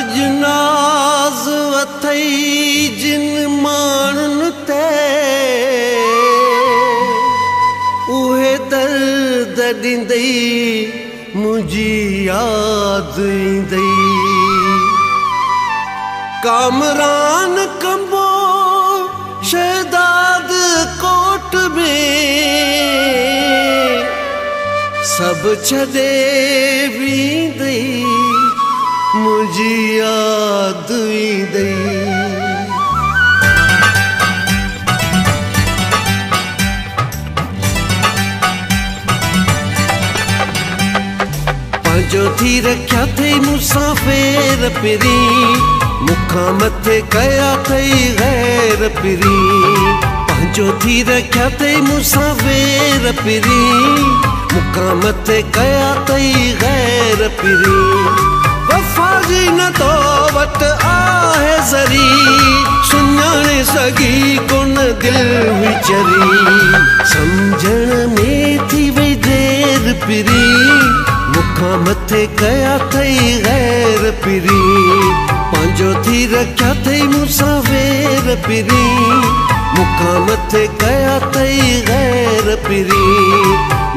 अजनाज अथई जिन मानन ते उहे दर्द ॾींदई मुझी याद ईंदई। कामरान कंबो शहदाद कोट में सब छॾे वींदई मुझी याद ईंदई। पंहिंजो थी रखिया थई मुसाफ़िर पिरी मुखां मथे कया थई गैर पिरी। पंहिंजो थी रखिया थई मुसाफ़िर पिरी मुखां मथे कया थई गैर पिरी। वफ़ा जी न तो वट आहे ज़री सुञाणे सघी कोन दिल विचरी। सम्झण में थी वई देर पिरी मुखां मथे कया थई गैर पिरी। पंहिंजो थी रखिया थई मुसाफ़िर पिरी मुखां मथे कया थई गैर पिरी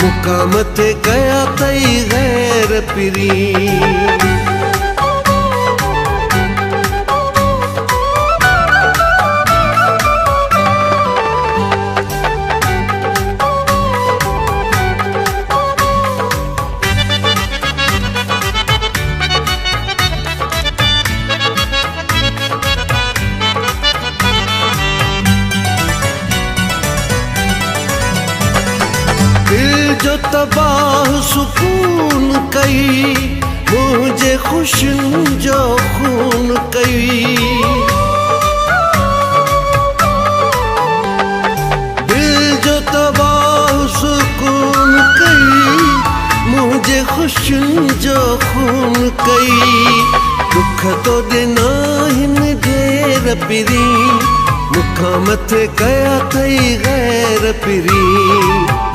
मुखां मथे कया थई गैर पिरी। दिल जो तबाह सुकून कई मुझे खुशियों जो खून कई। दिल जो तबाह सुकून कई मुझे खुशियों जो खून कई। दुख तो ॾिना हिन ढेर पिरी मुखां मथे कया थई गैर पिरी।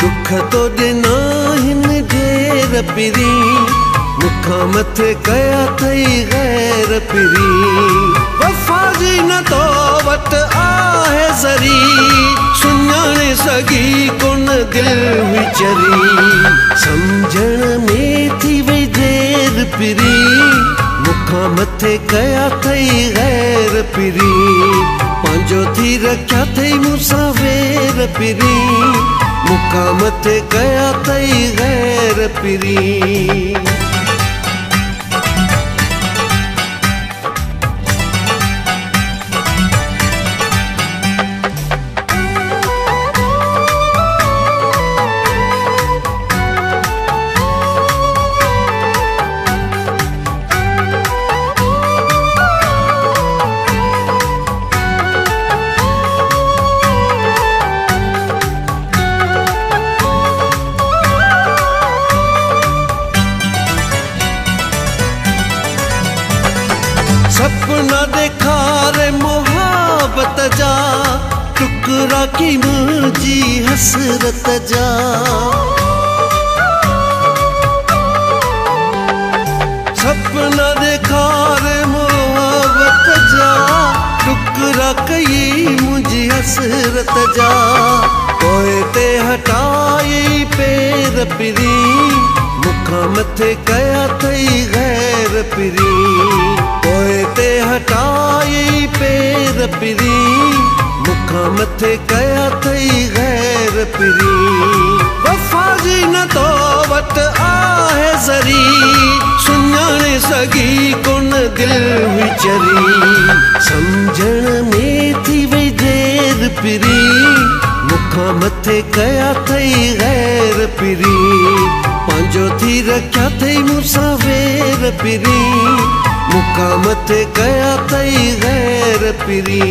दुख तो ॾिना हिन ढेर पिरी मुखां मथे कया थई गैर पिरी। वफ़ा जी न तो वट आहे ज़री सुञाणे सघी कोन दिल विचरी। सम्झण में थी वई देर पिरी मुखां मथे कया थई गैर पिरी। पंहिंजो थी रखिया थई मुसाफ़िर पिरी मुखां मथे कया थई गैर पिरी। सपना देखारे मोहब्बत जा टुकड़ा की मुझी हसरत जा। सपना देखारे मोहब्बत जा टुकड़ा कई मुझी हसरत जा। पोए ते हटाई पैर पिरी मुखां मथे कया थई गैर पिरी। पोए ते हटाई पैर पिरी मुखां मथे कया थई गैर पिरी। वफ़ा जी न तो वट आहे ज़री सुञाणे सघी कोन दिल विचरी। सम्झण में थी वई देर पिरी मुखां मथे कया थई गैर पिरी। पंहिंजो थी रखिया थई मुसाफ़िर पिरी मुखां मथे कया थई गैर पिरी।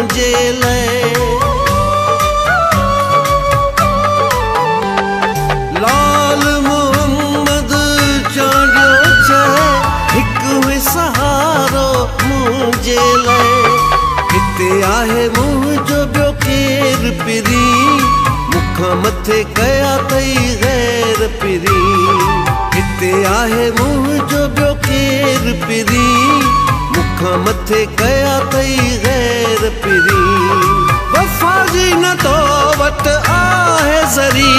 मुझे लाए। लाल मोहम्मद चांडियो छे हिक में सहारो मुझे लाए। हिते आहे मुझो बियो केर पिरी मुखा मथे कया तई गैर पिरी। हिते आहे मुझो बियो केर पिरी मुखा मथे कया तई गैर पिरी। वफा जी न तो वट आहे ज़री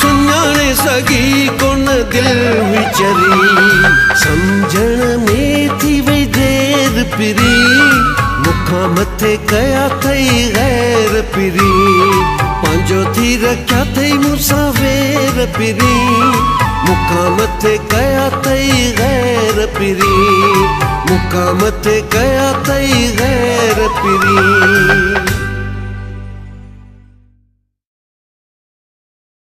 सुञाणे सगी कोन दिल विचरी। समझण में थी वई देर पिरी मुखा मथे कया तई गैर पिरी। पांजो थी रखा थई मूंसां वेर पिरी मुखा मथे कया तई गैर पिरी मुखा मथे कया तई गैर पिरी।